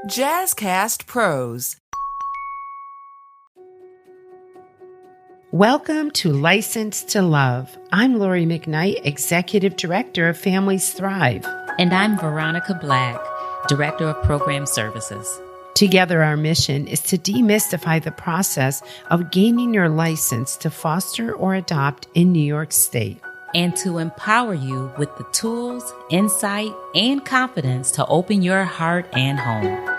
Jazzcast Pros. Welcome to Licensed to Love. I'm Lori McKnight, Executive Director of Families Thrive. And I'm Veronica Black, Director of Program Services. Together, our mission is to demystify the process of gaining your license to foster or adopt in New York State. And to empower you with the tools, insight, and confidence to open your heart and home.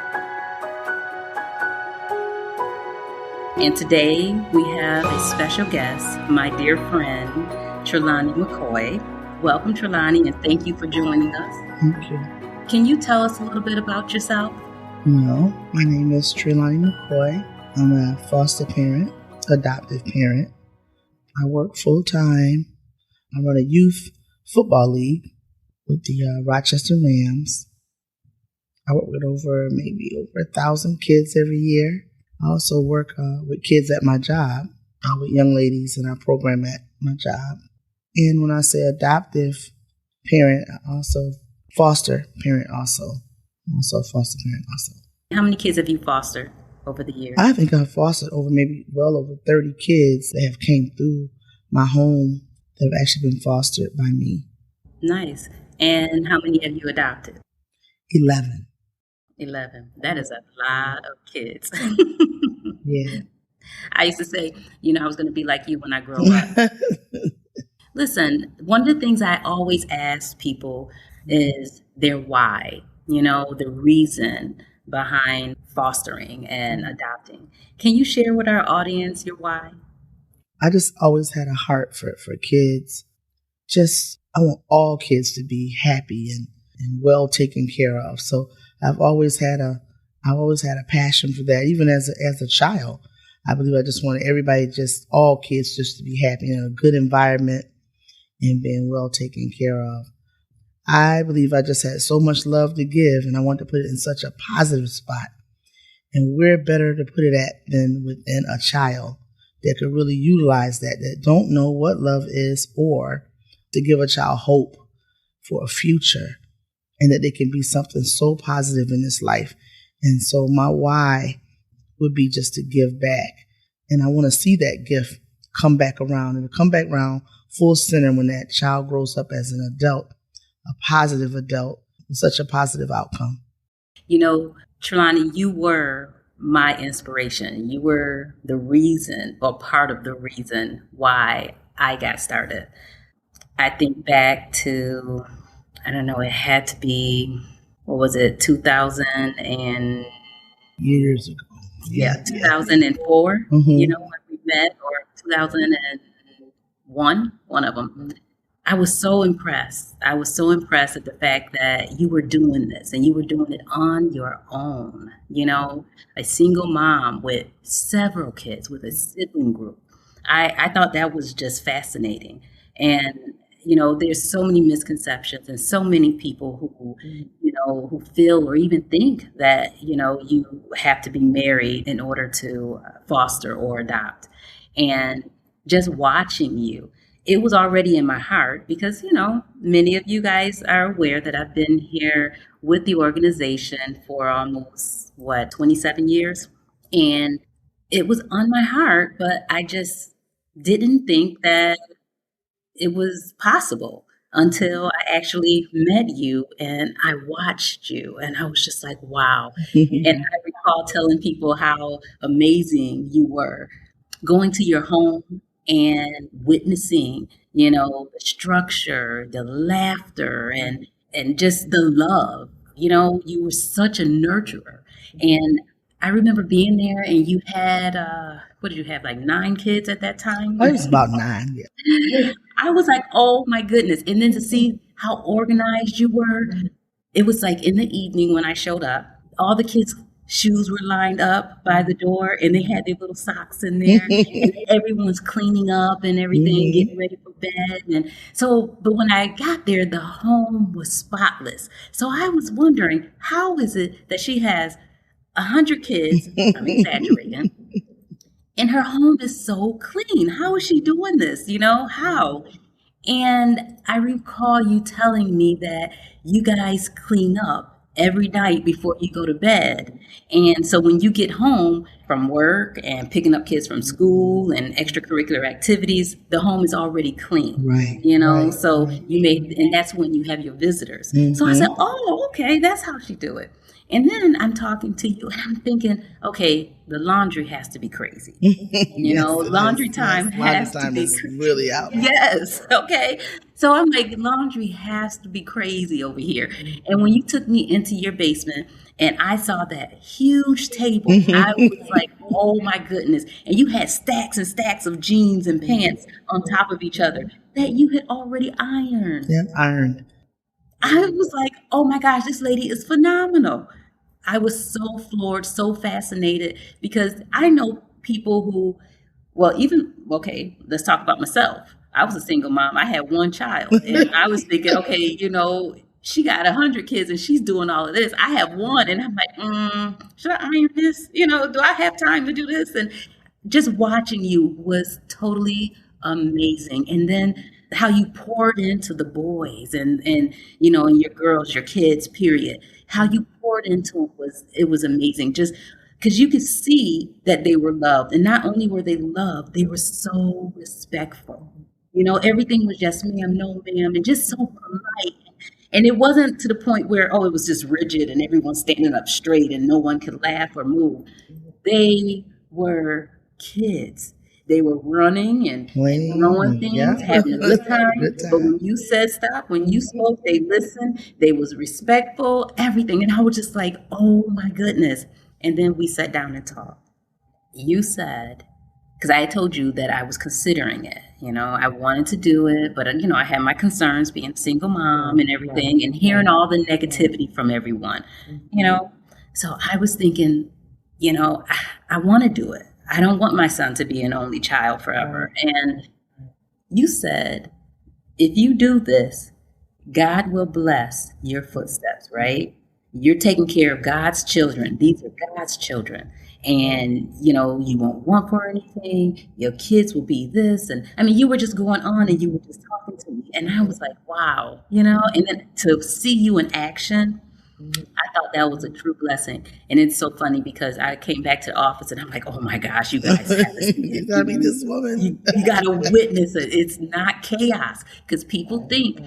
And today we have a special guest, my dear friend, Trelawney McCoy. Welcome, Trelawney, and thank you for joining us. Thank you. Can you tell us a little bit about yourself? No, my name is Trelawney McCoy. I'm a foster parent, adoptive parent. I work full-time. I run a youth football league with the Rochester Rams. I work with over 1,000 kids every year. I also work with kids at my job, with young ladies in our program at my job. And when I say adoptive parent, I also foster parent also. I'm also a foster parent also. How many kids have you fostered over the years? I think I've fostered well over 30 kids that have came through my home that have actually been fostered by me. Nice. And how many have you adopted? 11. 11. That is a lot of kids. Yeah. I used to say, I was going to be like you when I grow up. Listen, one of the things I always ask people is their why, the reason behind fostering and adopting. Can you share with our audience your why? I just always had a heart for kids. I want all kids to be happy and well taken care of. So I've always had a passion for that. Even as a child, I believe I just wanted all kids just to be happy in a good environment and being well taken care of. I believe I just had so much love to give, and I want to put it in such a positive spot. And where better to put it at than within a child that could really utilize that don't know what love is, or to give a child hope for a future and that they can be something so positive in this life. And so my why would be just to give back. And I want to see that gift come back around and come back around full center when that child grows up as an adult, a positive adult with such a positive outcome. Trelawney, you were my inspiration. You were the reason, or part of the reason why I got started. I think back to, it had to be, 2000 and... Years ago. Yeah, 2004, when we met, or 2001, one of them. I was so impressed. I was so impressed at the fact that you were doing this and you were doing it on your own, a single mom with several kids, with a sibling group. I thought that was just fascinating. And, there's so many misconceptions and so many people who feel or even think that, you have to be married in order to foster or adopt. And just watching you, it was already in my heart because, many of you guys are aware that I've been here with the organization for almost, 27 years. And it was on my heart, but I just didn't think that it was possible until I actually met you and I watched you and I was just like, wow. And I recall telling people how amazing you were, going to your home and witnessing, the structure, the laughter, and just the love. You were such a nurturer. And I remember being there and you had, what did you have, like 9 kids at that time? I was about 9, yeah. I was like, oh my goodness. And then to see how organized you were, it was like in the evening when I showed up, all the kids' shoes were lined up by the door and they had their little socks in there. And everyone's cleaning up and everything, getting ready for bed. And so, but when I got there, the home was spotless. So I was wondering, how is it that she has 100 kids, I'm exaggerating, and her home is so clean? How is she doing this? How? And I recall you telling me that you guys clean up every night before you go to bed. And so when you get home from work and picking up kids from school and extracurricular activities, the home is already clean. Right. You know, Right. so you may, and that's when you have your visitors. So I said, oh, okay, that's how she do it. And then I'm talking to you and I'm thinking, okay, the laundry has to be crazy. You know, laundry time has to be really out. Yes. Okay. So I'm like, laundry has to be crazy over here. And when you took me into your basement and I saw that huge table, I was like, oh my goodness. And you had stacks and stacks of jeans and pants on top of each other that you had already ironed. Yeah, ironed. I was like, oh my gosh, this lady is phenomenal. I was so floored, so fascinated, because I know people who, well, even, okay, let's talk about myself. I was a single mom. I had one child. And I was thinking, okay, you know, she got 100 kids and she's doing all of this. I have one. And I'm like, should I iron this? You know, do I have time to do this? And just watching you was totally amazing. And then how you poured into the boys and you know, and your girls, your kids, period. How you poured into them was amazing. Just because you could see that they were loved. And not only were they loved, they were so respectful. You know, everything was just ma'am, no ma'am, and just so polite. And it wasn't to the point where, oh, it was just rigid and everyone standing up straight and no one could laugh or move. They were kids. They were running and throwing things, having a good time. But when you said stop, when you spoke, they listened. They was respectful, everything. And I was just like, oh my goodness. And then we sat down and talked. You said, because I had told you that I was considering it. You know, I wanted to do it, but, you know, I had my concerns being a single mom and everything and hearing all the negativity from everyone, you know. So I was thinking, you know, I want to do it. I don't want my son to be an only child forever. And you said, if you do this, God will bless your footsteps, right? You're taking care of God's children. These are God's children. And, you know, you won't want for anything. Your kids will be this. And I mean, you were just going on and you were just talking to me. And I was like, wow, you know, and then to see you in action, I thought that was a true blessing. And it's so funny because I came back to the office and I'm like, oh my gosh, you guys have to see it. You gotta meet this woman. You got to witness it. It's not chaos, because people think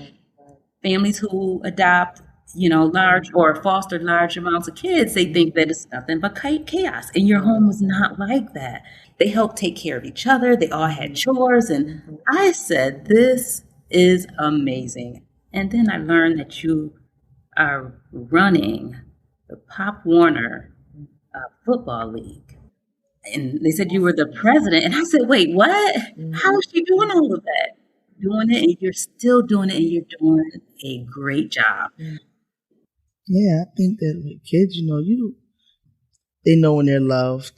families who adopt, you know, large or foster large amounts of kids, they think that it's nothing but chaos. And your home was not like that. They helped take care of each other. They all had chores. And I said, this is amazing. And then I learned that you are running the Pop Warner Football League. And they said you were the president. And I said, wait, what? How is she doing all of that? Doing it, and you're still doing it, and you're doing a great job. Yeah, I think that with kids, you know, they know when they're loved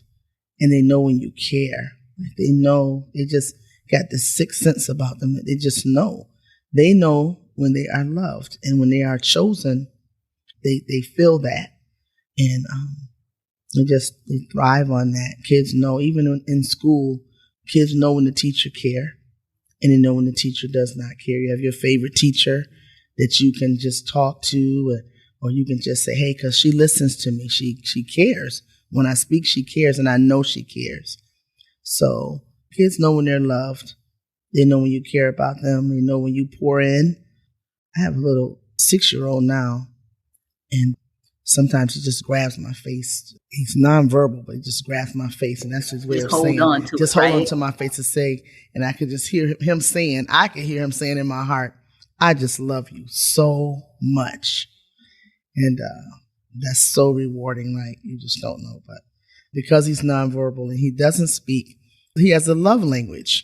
and they know when you care. Like they know, they just got this sixth sense about them that they just know. They know when they are loved, and when they are chosen, they feel that. And they thrive on that. Kids know, even in school, kids know when the teacher care, and they know when the teacher does not care. You have your favorite teacher that you can just talk to, or you can just say, hey, because she listens to me. She cares. When I speak, she cares, and I know she cares. So kids know when they're loved. They know when you care about them. They know when you pour in. I have a little 6-year-old now, and sometimes he just grabs my face. He's nonverbal, but he just grabs my face, and that's his way of saying, just hold on to my face to say, and I could just hear him saying, I could hear him saying in my heart, I just love you so much. And that's so rewarding, like you just don't know. But because he's nonverbal and he doesn't speak, he has a love language,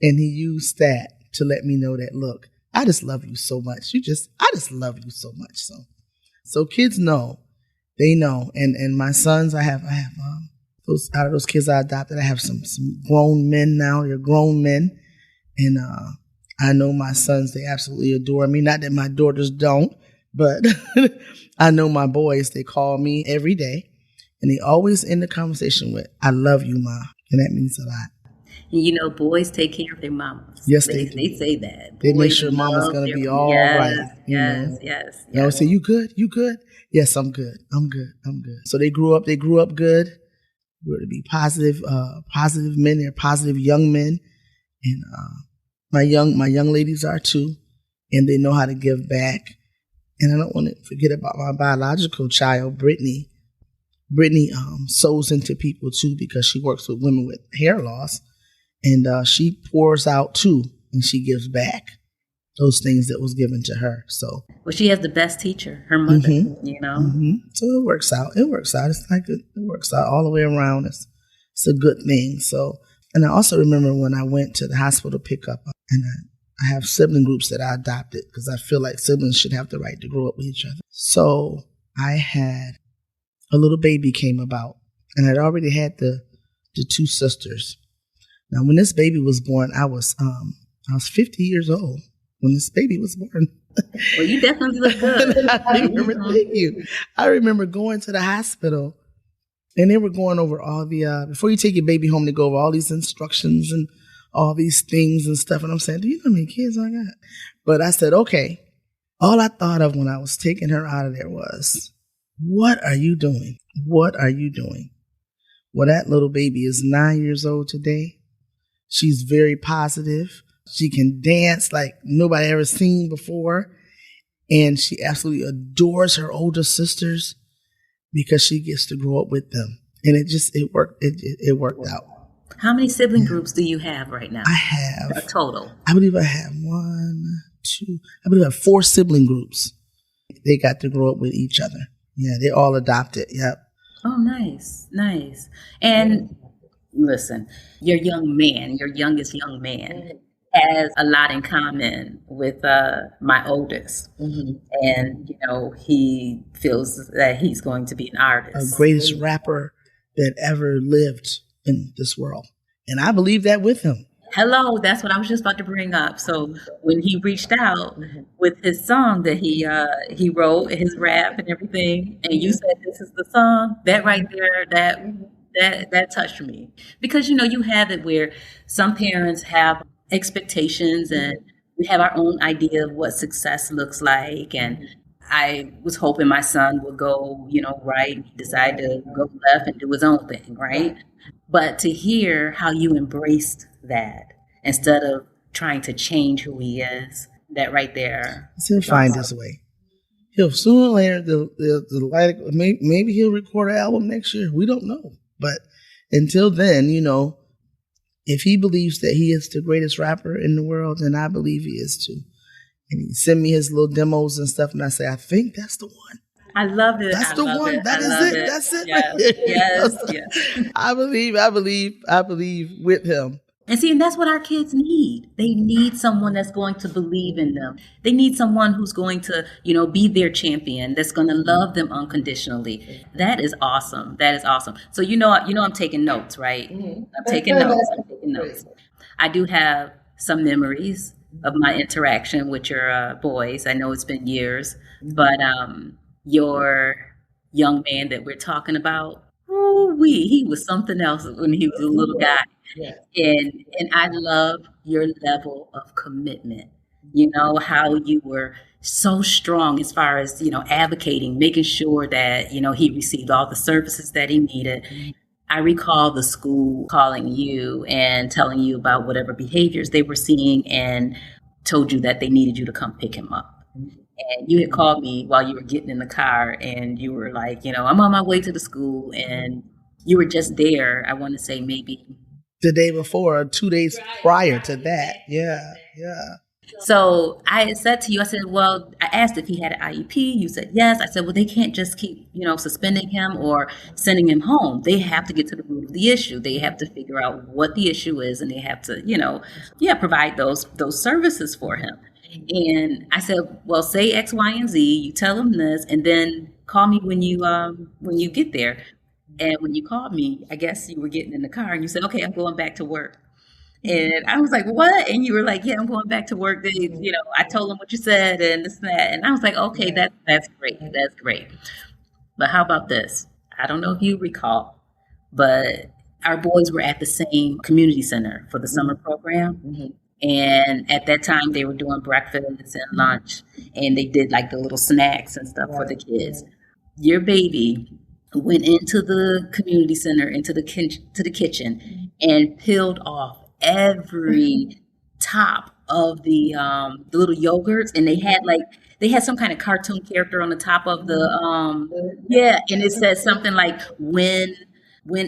and he used that to let me know that, look, I just love you so much. I just love you so much. So kids know, they know. And my sons, I have those, out of those kids I adopted, I have some grown men now. They're grown men. And I know my sons, they absolutely adore me. Not that my daughters don't, but I know my boys, they call me every day. And they always end the conversation with, I love you, Ma. And that means a lot. And boys take care of their mamas. Yes, they do. They say that. They make Boys sure mama's love going to their be all yes, right. Yes, yes. And I would say, you good? You good? Yes, I'm good. I'm good. I'm good. So they grew up good. We were to be positive men. They're positive young men. And my young ladies are too. And they know how to give back. And I don't want to forget about my biological child, Brittany. Brittany sews into people too because she works with women with hair loss. And she pours out too. And she gives back those things that was given to her. So, well, she has the best teacher, her mother. So it works out. It's like it works out all the way around. It's a good thing. So, and I also remember when I went to the hospital pickup, and I have sibling groups that I adopted because I feel like siblings should have the right to grow up with each other. So I had a little baby came about, and I'd already had the two sisters. Now, when this baby was born, I was 50 years old when this baby was born. Well, you definitely look good. Thank you. I remember going to the hospital, and they were going over all the, before you take your baby home, they go over all these instructions and all these things and stuff. And I'm saying, do you know how many kids I got? But I said, okay. All I thought of when I was taking her out of there was, what are you doing? What are you doing? Well, that little baby is 9 years old today. She's very positive. She can dance like nobody ever seen before. And she absolutely adores her older sisters because she gets to grow up with them. And it worked out. How many sibling groups do you have right now? I have a total. I believe I have 4 sibling groups. They got to grow up with each other. Yeah, they're all adopted. Yep. Oh, nice. And listen, your youngest young man, has a lot in common with my oldest. And, he feels that he's going to be an artist. The greatest rapper that ever lived in this world. And I believe that with him. Hello, that's what I was just about to bring up. So when he reached out with his song that he wrote, his rap and everything, and you said this is the song, that right there, that touched me. Because, you have it where some parents have expectations and we have our own idea of what success looks like. And I was hoping my son would go, right, decide to go left and do his own thing, right? But to hear how you embraced that instead of trying to change who he is, that right there. He'll find his way. He'll sooner or later, the light, maybe he'll record an album next year. We don't know. But until then, if he believes that he is the greatest rapper in the world, then I believe he is too. And he send me his little demos and stuff, and I say, I think that's the one. I love it. That's the one. That is it. That's it. Yes. I believe with him. And see, and that's what our kids need. They need someone that's going to believe in them. They need someone who's going to, be their champion, that's going to love them unconditionally. That is awesome. That is awesome. So, I'm taking notes, right? I'm taking notes. I do have some memories of my interaction with your boys. I know it's been years, but your young man that we're talking about, he was something else when he was a little guy. Yeah. And I love your level of commitment. How you were so strong as far as, advocating, making sure that, he received all the services that he needed. I recall the school calling you and telling you about whatever behaviors they were seeing and told you that they needed you to come pick him up. And you had called me while you were getting in the car and you were like, I'm on my way to the school, and you were just there. I want to say maybe the day before or 2 days prior to that. Yeah. So I had said to you, I said, well, I asked if he had an IEP. You said yes. I said, well, they can't just keep, suspending him or sending him home. They have to get to the root of the issue. They have to figure out what the issue is, and they have to, provide those services for him. And I said, well, say X, Y, and Z. You tell him this, and then call me when you get there. And when you called me, I guess you were getting in the car, and you said, okay, I'm going back to work. And I was like, what? And you were like, yeah, I'm going back to work. I told them what you said and this and that. And I was like, okay, that's great. That's great. But how about this? I don't know if you recall, but our boys were at the same community center for the summer program. And at that time, they were doing breakfast and lunch, and they did like the little snacks and stuff for the kids. Your baby went into the community center, into the kitchen, and peeled off every top of the little yogurts, and they had some kind of cartoon character on the top of the and it said something like when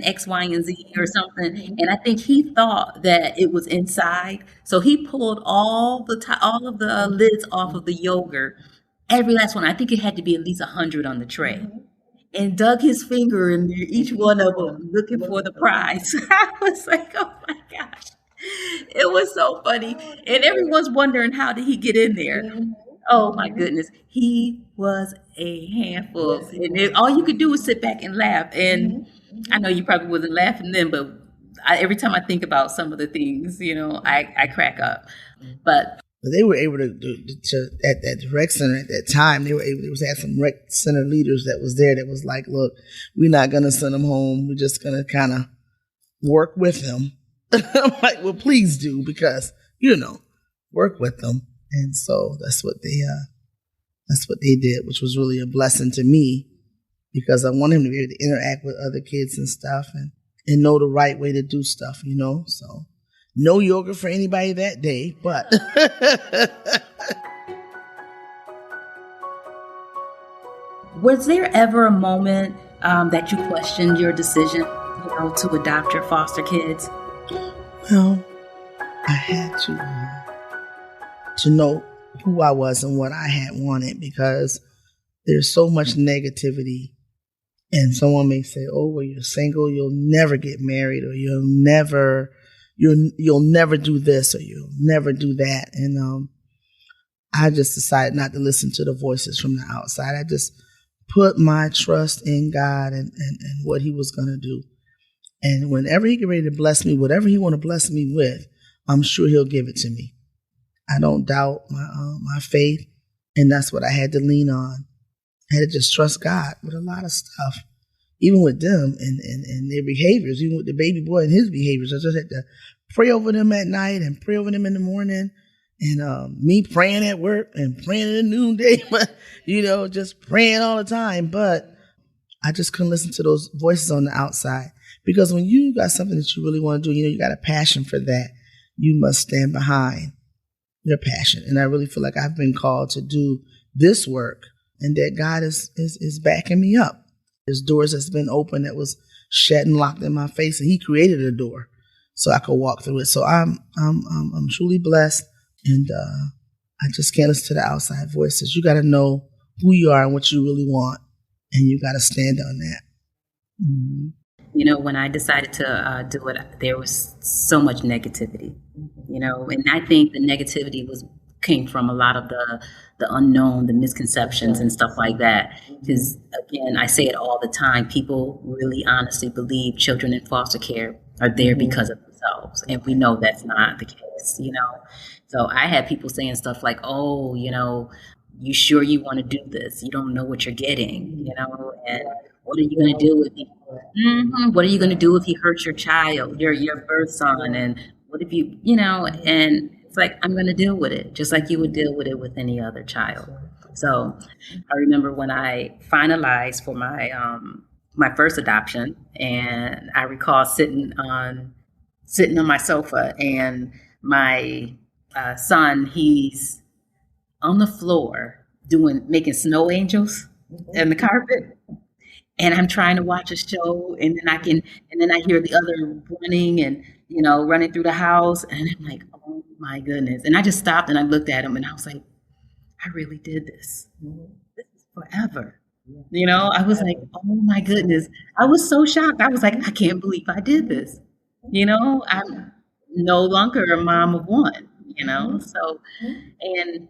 X, Y, and Z or something. And I think he thought that it was inside. So he pulled all of the lids off of the yogurt, every last one. I think it had to be at least 100 on the tray. And dug his finger in each one of them looking for the prize. I was like, oh my gosh. It was so funny. And everyone's wondering, how did he get in there? Oh my goodness. He was a handful. And all you could do was sit back and laugh. And I know you probably wasn't laughing then, but every time I think about some of the things, I crack up. But they were able to at the rec center at that time. They had some rec center leaders that was there that was like, look, we're not gonna send them home. We're just gonna kind of work with them. I'm like, well, please do, because work with them. And so that's what they did, which was really a blessing to me, because I want him to be able to interact with other kids and stuff and know the right way to do stuff, so no yoga for anybody that day, but was there ever a moment that you questioned your decision, to adopt your foster kids? Well, I had to know who I was and what I had wanted, because there's so much negativity. And someone may say, oh, well, you're single, you'll never get married, or you'll never do this, or you'll never do that. And I just decided not to listen to the voices from the outside. I just put my trust in God and what he was going to do. And whenever he get ready to bless me, whatever he want to bless me with, I'm sure he'll give it to me. I don't doubt my faith, and that's what I had to lean on. I had to just trust God with a lot of stuff, even with them and their behaviors, even with the baby boy and his behaviors. I just had to pray over them at night and pray over them in the morning, and me praying at work and praying in the noonday, but just praying all the time. But I just couldn't listen to those voices on the outside, because when you got something that you really want to do, you got a passion for that, you must stand behind your passion. And I really feel like I've been called to do this work, and that God is backing me up. There's doors that's been open that was shut and locked in my face, and he created a door so I could walk through it. So I'm truly blessed, and I just can't listen to the outside voices. You got to know who you are and what you really want, and you got to stand on that. When I decided to do it, there was so much negativity, and I think the negativity came from a lot of the unknown, the misconceptions and stuff like that. Because again, I say it all the time, people really honestly believe children in foster care are there because of themselves. And we know that's not the case, So I had people saying stuff like, oh, you sure you want to do this? You don't know what you're getting, and what are you going to do if what are you going to do if he hurts your child, your birth son? And what if you, and it's like, I'm going to deal with it just like you would deal with it with any other child. So I remember when I finalized for my first adoption, and I recall sitting on my sofa, and my son, he's on the floor making snow angels in the carpet. And I'm trying to watch a show, and then I hear the other running and, running through the house. And I'm like, oh my goodness. And I just stopped and I looked at him and I was like, I really did this. This is forever. I was like, oh my goodness. I was so shocked. I was like, I can't believe I did this. I'm no longer a mom of one, So, and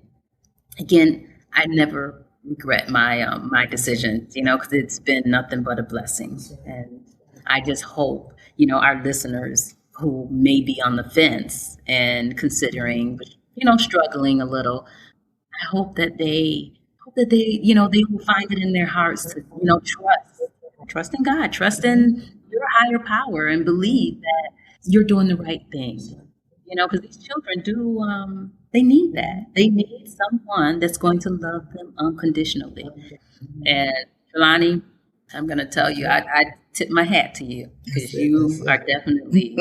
again, I never regret my decisions, because it's been nothing but a blessing. And I just hope, our listeners who may be on the fence and considering, struggling a little, I hope that they, they will find it in their hearts to, trust in God, trust in your higher power and believe that you're doing the right thing. Because these children do, they need that. They need someone that's going to love them unconditionally. And Trelawney, I'm going to tell you, I tip my hat to you because you are definitely,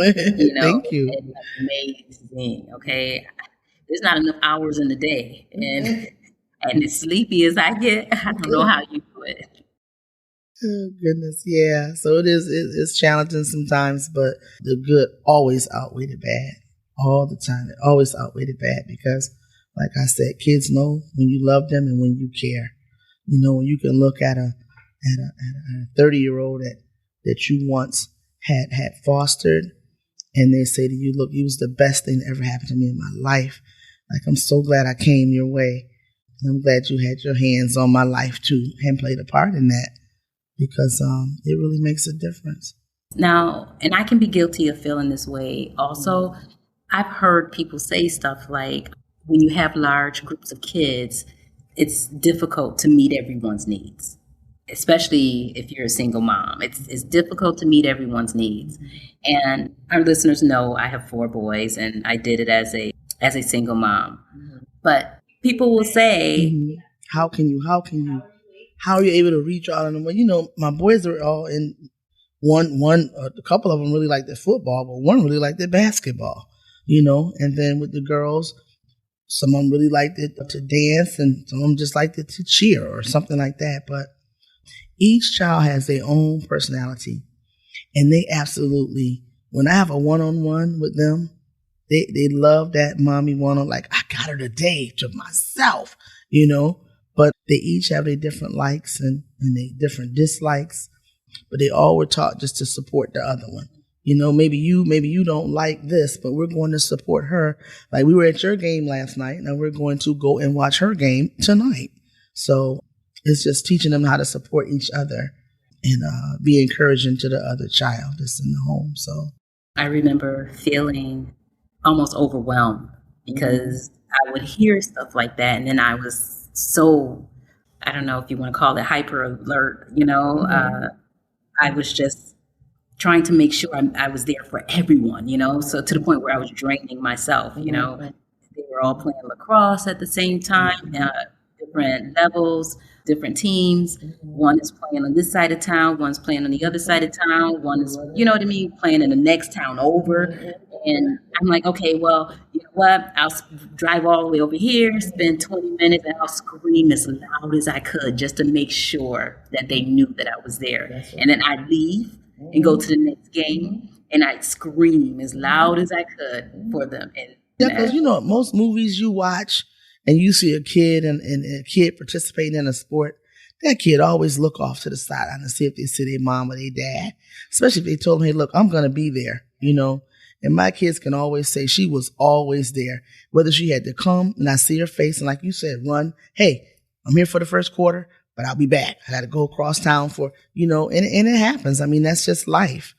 Thank you. amazing. Okay. There's not enough hours in the day. And as sleepy as I get, I don't know how you do it. Oh, goodness. Yeah. So it's challenging sometimes, but the good always outweigh the bad. All the time. It always outweigh the bad because, like I said, kids know when you love them and when you care. When you can look at a 30-year-old that you once had fostered, and they say to you, look, you was the best thing that ever happened to me in my life. Like, I'm so glad I came your way. I'm glad you had your hands on my life too and played a part in that because it really makes a difference. Now, and I can be guilty of feeling this way also. I've heard people say stuff like, when you have large groups of kids, it's difficult to meet everyone's needs, especially if you're a single mom. It's difficult to meet everyone's needs. And our listeners know I have 4 boys, and I did it as a single mom. But people will say, how are you able to reach out on them? Well, my boys are all in a couple of them really like their football, but one really liked their basketball. And then with the girls, some of them really liked it to dance and some of them just liked it to cheer or something like that. But each child has their own personality, and they absolutely, when I have a one-on-one with them, they love that mommy one-on, like, I got her today to myself, but they each have their different likes and their different dislikes, but they all were taught just to support the other one. Maybe you don't like this, but we're going to support her. Like, we were at your game last night, and we're going to go and watch her game tonight. So it's just teaching them how to support each other and be encouraging to the other child that's in the home. So I remember feeling almost overwhelmed because I would hear stuff like that, and then I was so, I don't know if you want to call it hyper alert, I was just trying to make sure I was there for everyone, so to the point where I was draining myself, They were all playing lacrosse at the same time, different levels, different teams. One is playing on this side of town, one's playing on the other side of town, one is, playing in the next town over. And I'm like, okay, well, you know what? I'll drive all the way over here, spend 20 minutes, and I'll scream as loud as I could just to make sure that they knew that I was there. And then I'd leave and go to the next game, and I'd scream as loud as I could for them. And because most movies you watch and you see a kid and a kid participating in a sport, that kid always look off to the side and see if they see their mom or their dad, especially if they told them, hey, look, I'm going to be there, And my kids can always say she was always there, whether she had to come and I see her face and, like you said, run, hey, I'm here for the first quarter, but I'll be back. I got to go across town for, and it happens. I mean, that's just life.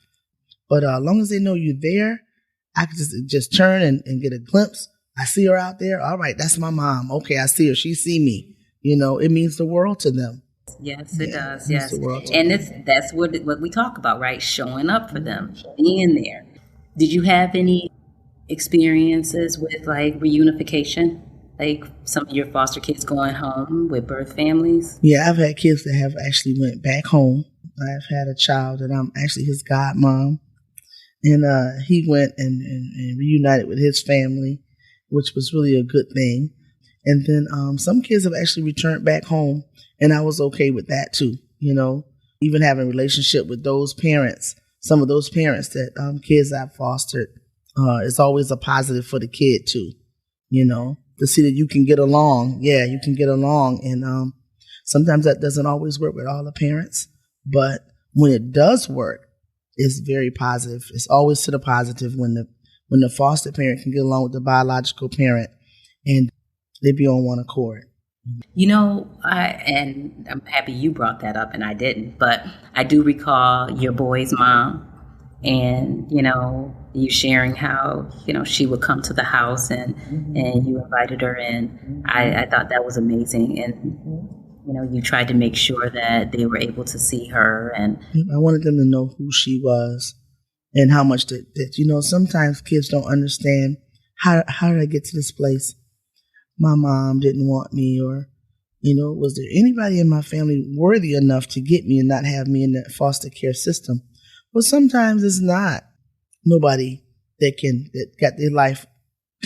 But as long as they know you're there, I can just turn and get a glimpse. I see her out there. All right, that's my mom. Okay, I see her. She see me. It means the world to them. Yes, it does. Yes. And that's what we talk about, right? Showing up for them, being there. Did you have any experiences with like reunification? Like some of your foster kids going home with birth families? Yeah, I've had kids that have actually went back home. I've had a child that I'm actually his godmom. And he went and reunited with his family, which was really a good thing. And then some kids have actually returned back home, and I was okay with that too. Even having a relationship with those parents, some of those parents that kids I've fostered, it's always a positive for the kid too. To see that you can get along. Yeah, you can get along. And sometimes that doesn't always work with all the parents. But when it does work, it's very positive. It's always to the positive when the foster parent can get along with the biological parent and they be on one accord. And I'm happy you brought that up and I didn't, but I do recall your boy's mom and, you sharing how, she would come to the house and you invited her in. I thought that was amazing. And you tried to make sure that they were able to see her. And I wanted them to know who she was and how much that sometimes kids don't understand how did I get to this place? My mom didn't want me, or was there anybody in my family worthy enough to get me and not have me in that foster care system? Well, sometimes it's not nobody that got their life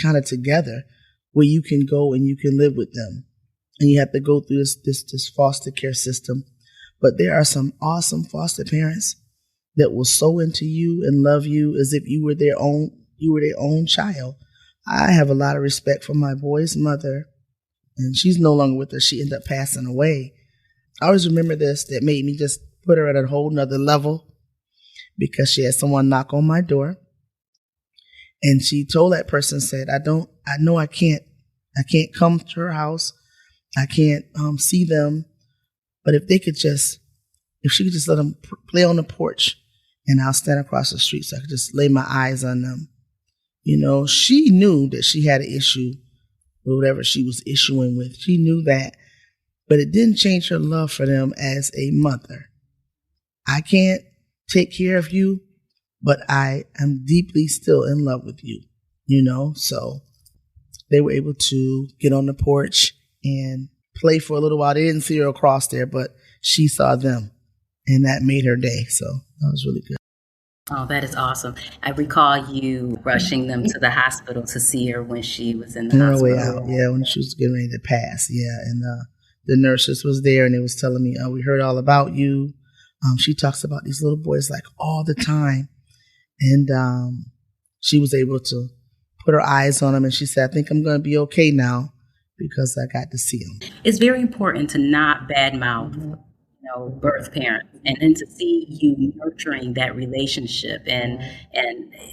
kind of together where you can go and you can live with them, and you have to go through this foster care system. But there are some awesome foster parents that will sow into you and love you as if you were their own child. I have a lot of respect for my boy's mother, and she's no longer with us. She ended up passing away. I always remember this that made me just put her at a whole nother level, because she had someone knock on my door, and she told that person, said, I know I can't come to her house. I can't see them, but if she could just let them play on the porch, and I'll stand across the street so I could just lay my eyes on them. She knew that she had an issue with whatever she was issuing with. She knew that, but it didn't change her love for them as a mother. I can't take care of you, but I am deeply still in love with you, So they were able to get on the porch and play for a little while. They didn't see her across there, but she saw them, and that made her day. So that was really good. Oh, that is awesome. I recall you rushing them to the hospital to see her when she was in the on hospital. Her way out, yeah, when she was getting ready to pass, yeah. And the nurses was there, and they was telling me, we heard all about you. She talks about these little boys like all the time. And she was able to put her eyes on them, and she said, I think I'm going to be okay now because I got to see them. It's very important to not badmouth birth parents, and then to see you nurturing that relationship, and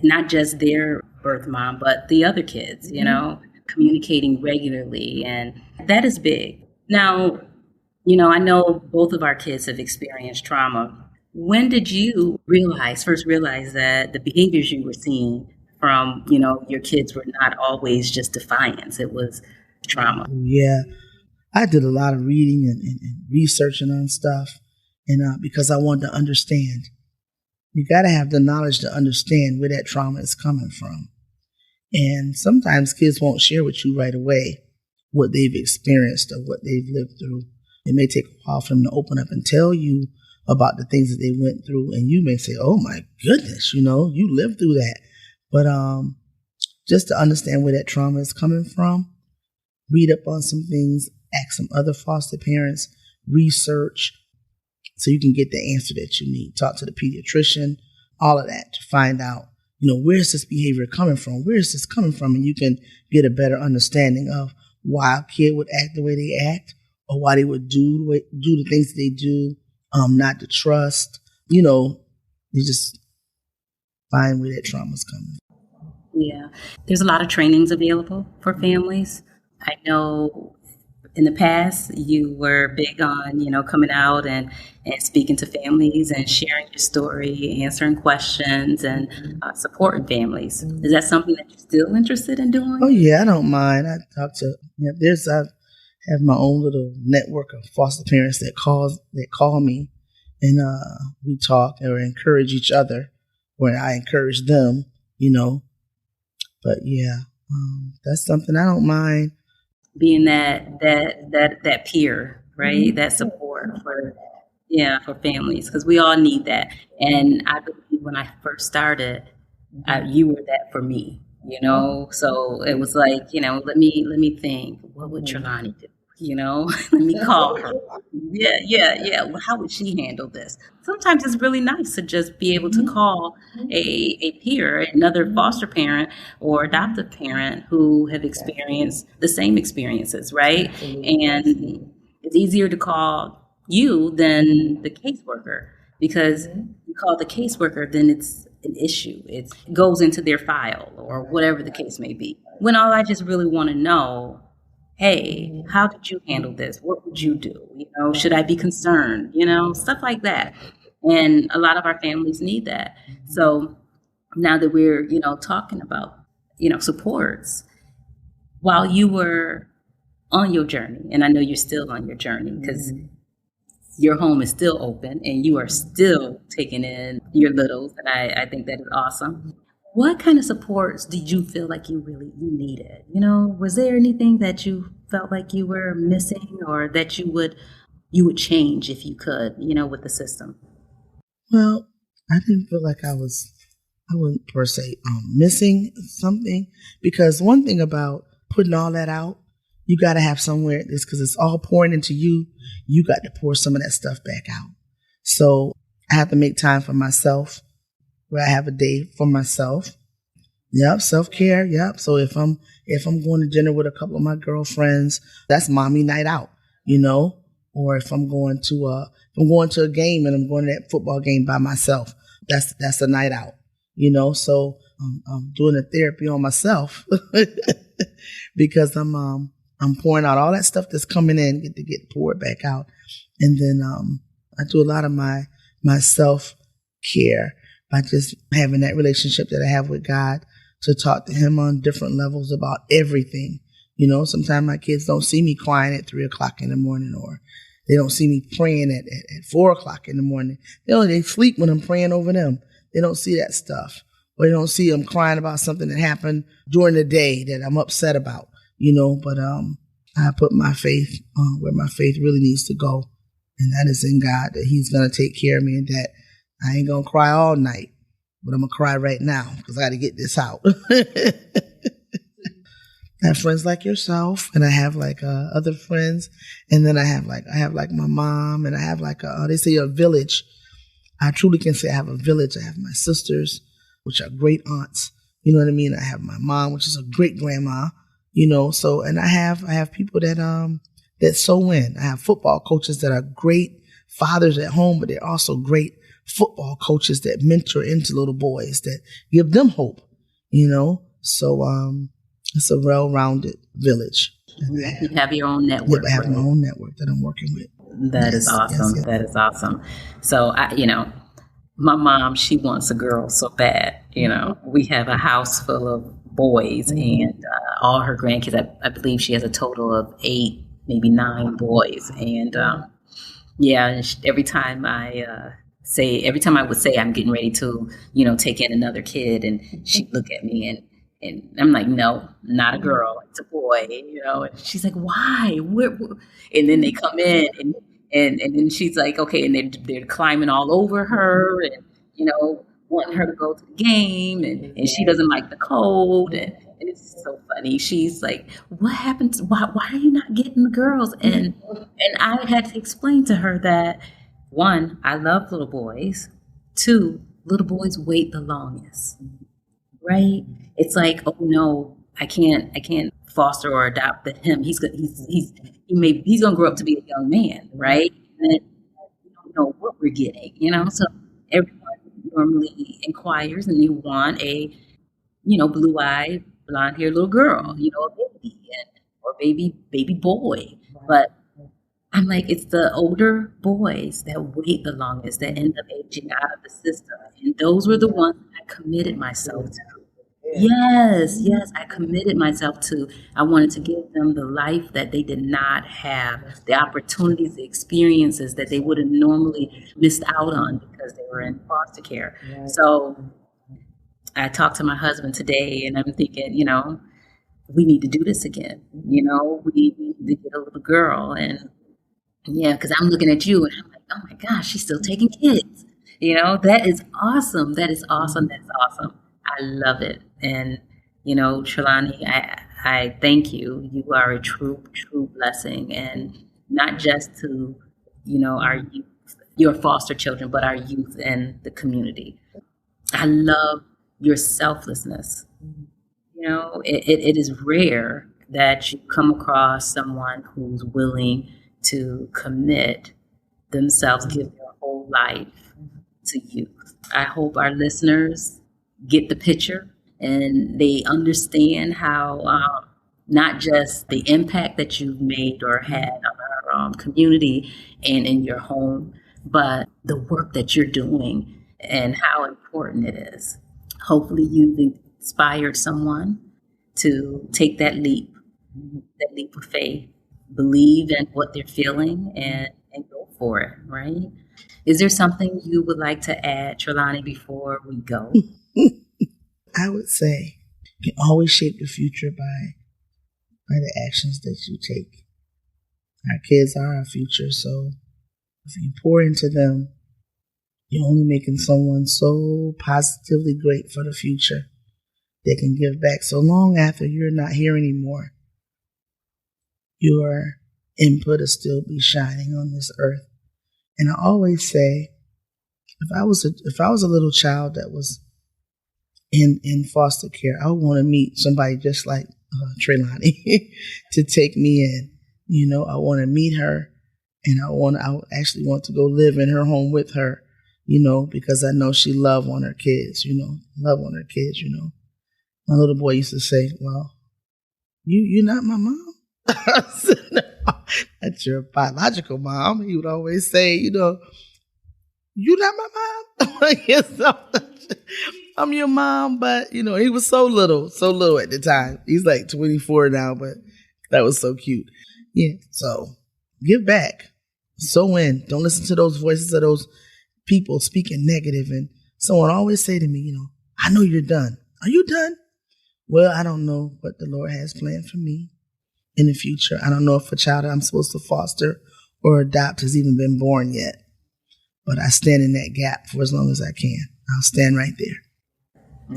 not just their birth mom, but the other kids, communicating regularly. And that is big. Now, I know both of our kids have experienced trauma. When did you first realize that the behaviors you were seeing from, your kids were not always just defiance, it was trauma? Yeah. I did a lot of reading and researching on stuff, and because I wanted to understand. You got to have the knowledge to understand where that trauma is coming from. And sometimes kids won't share with you right away what they've experienced or what they've lived through. It may take a while for them to open up and tell you about the things that they went through, and you may say, oh my goodness, you lived through that. But just to understand where that trauma is coming from, read up on some things, ask some other foster parents, research, so you can get the answer that you need. Talk to the pediatrician, all of that, to find out, where's this behavior coming from? Where is this coming from? And you can get a better understanding of why a kid would act the way they act, or why they would do the things that they do, not to trust. You just find where that trauma's coming from. Yeah. There's a lot of trainings available for families. I know in the past you were big on, coming out and speaking to families and sharing your story, answering questions, and supporting families. Is that something that you're still interested in doing? Oh yeah, I don't mind. I talk to I have my own little network of foster parents that call me, and we talk or encourage each other, or I encourage them, But yeah, that's something I don't mind. Being that peer, right? Mm-hmm. That support for families, because we all need that. And I believe when I first started, you were that for me, So it was like, let me think, what would Trelawney do? Let me call her. Yeah. Well, how would she handle this? Sometimes it's really nice to just be able to call a peer, another foster parent or adoptive parent who have experienced the same experiences, right? And it's easier to call you than the caseworker, because you call the caseworker, then it's an issue. It goes into their file or whatever the case may be. When all I just really want to know, hey, how did you handle this? What would you do? Should I be concerned? Stuff like that. And a lot of our families need that. So now that we're, talking about, supports, while you were on your journey. And I know you're still on your journey because your home is still open and you are still taking in your littles. And I think that is awesome. What kind of supports did you feel like you needed? Was there anything that you felt like you were missing or that you would change if you could, with the system? Well, I didn't feel like I wasn't per se missing something, because one thing about putting all that out, you got to have somewhere this, because it's all pouring into you. You got to pour some of that stuff back out. So I have to make time for myself, where I have a day for myself. Yep, self-care. Yep. So if I'm going to dinner with a couple of my girlfriends, that's mommy night out, Or if I'm going to a game and I'm going to that football game by myself, that's a night out, So I'm doing a therapy on myself because I'm pouring out all that stuff that's coming in, get poured back out, and then I do a lot of my self-care by just having that relationship that I have with God, to talk to him on different levels about everything. Sometimes my kids don't see me crying at 3:00 in the morning, or they don't see me praying at 4:00 in the morning. They sleep when I'm praying over them. They don't see that stuff. Or they don't see them crying about something that happened during the day that I'm upset about, But I put my faith where my faith really needs to go. And that is in God, that he's going to take care of me, and that I ain't going to cry all night, but I'm going to cry right now because I got to get this out. I have friends like yourself, and I have other friends. And then I have my mom, and I have they say a village. I truly can say I have a village. I have my sisters, which are great aunts. You know what I mean? I have my mom, which is a great grandma, so, and I have people that sew in. I have football coaches that are great fathers at home, but they're also great football coaches that mentor into little boys, that give them hope, So it's a well-rounded village. You have your own network. I have my own network that I'm working with. That is awesome. Yes. That is awesome. So, my mom, she wants a girl so bad. We have a house full of boys, and all her grandkids. I believe she has a total of 8, maybe 9 boys. And every time I would say I'm getting ready to, take in another kid, and she'd look at me and I'm like, no, not a girl, it's a boy, And she's like, why? And then they come in, and then she's like, okay, and they're climbing all over her, and wanting her to go to the game, and she doesn't like the cold, and it's so funny. She's like, what happened? Why are you not getting the girls? And I had to explain to her that, 1, I love little boys. 2, little boys wait the longest, right? It's like, oh no, I can't foster or adopt him. He's gonna grow up to be a young man, right? And we don't know what we're getting, So everyone normally inquires, and they want a, blue-eyed, blonde-haired little girl, a baby, or baby boy. But I'm like, it's the older boys that wait the longest, that end up aging out of the system, and those were the ones I committed myself to. Yes, I committed myself to. I wanted to give them the life that they did not have, the opportunities, the experiences that they would have normally missed out on because they were in foster care. Right. So I talked to my husband today, and I'm thinking, we need to do this again. We need to get a little girl. And because I'm looking at you, and I'm like, oh my gosh, she's still taking kids. That is awesome. That is awesome. That's awesome. I love it. And, Trelawney, I thank you. You are a true blessing, and not just to, our youth, your foster children, but our youth and the community. I love your selflessness. It is rare that you come across someone who's willing to commit themselves, give their whole life to youth. I hope our listeners get the picture and they understand how not just the impact that you've made or had on our community and in your home, but the work that you're doing and how important it is. Hopefully you've inspired someone to take that leap of faith believe in what they're feeling and go for it, right? Is there something you would like to add, Trelawney, before we go? I would say you can always shape the future by the actions that you take. Our kids are our future, so if you pour into them, you're only making someone so positively great for the future. They can give back so long after you're not here anymore. Your input will still be shining on this earth. And I always say, if I was a little child that was in foster care, I would want to meet somebody just like Trelawney to take me in. You know, I want to meet her, and I actually want to go live in her home with her, you know, because I know she love on her kids, you know. My little boy used to say, well, you're not my mom. I said, no, that's your biological mom. He would always say, you know, you're not my mom. Like, yes, I'm your mom, but, you know, he was so little at the time. He's like 24 now, but that was so cute. Yeah, so give back. Sow in. Don't listen to those voices of those people speaking negative. And someone always say to me, you know, I know you're done. Are you done? Well, I don't know what the Lord has planned for me in the future. I don't know if a child I'm supposed to foster or adopt has even been born yet. But I stand in that gap for as long as I can. I'll stand right there.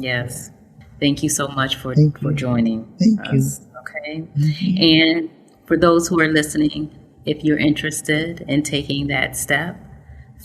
Yes. Thank you so much for joining Thank us. You. Okay. Mm-hmm. And for those who are listening, if you're interested in taking that step,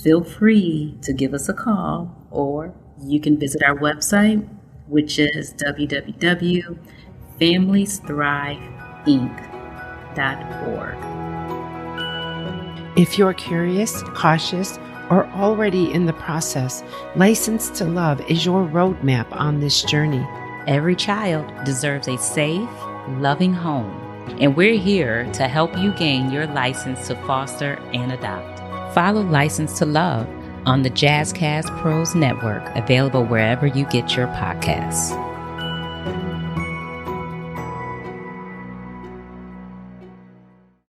feel free to give us a call, or you can visit our website, which is www.familiesthriveinc.org. If you're curious, cautious, or already in the process, License to Love is your roadmap on this journey. Every child deserves a safe, loving home, and we're here to help you gain your license to foster and adopt. Follow License to Love on the Jazzcast Pros Network, available wherever you get your podcasts.